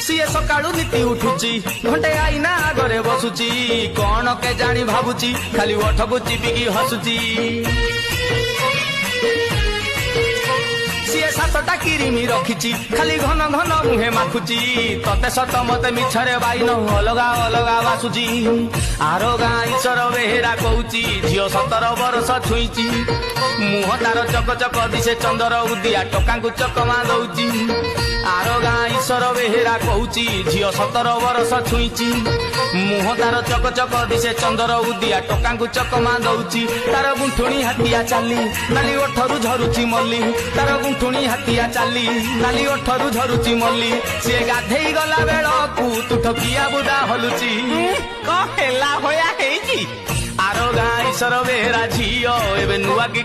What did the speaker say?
CA सकाळू नीति उठुची घंटे आईना आगरे बसुची कौन के जानी भाबुची खाली ओठको चिपिकी हसुची सीए सातटा किरिमी रखिची खाली घन घन मुहे माखुची तते सत मते मिछरे बाइन अलगा अलगा बासुची आरो गाँ ईश्वर बेहेरा कहूची झियो 17 वर्ष छुईची मुह तार चक चक दिसे चंदर उदिया टका चकमा दौची आरो गाँ ईश्वर बेहेरा कहूची झियो 17 वर्ष छुईची मुह तार चक चक दिसे चंदर उदिया टका चकमा दौची तार गुंठुणी हाथिया चाली नाली ओठरू झरुची मल्ली तार गुंठुणी हाथिया चाली नाली ओठरू झरुची मल्ली से गाधेई गला बेलकू तू ठकिया बुदा हलुची कहेला होया हेची आरो गाँ ईश्वर बेहेरा झियो एबे नुआ की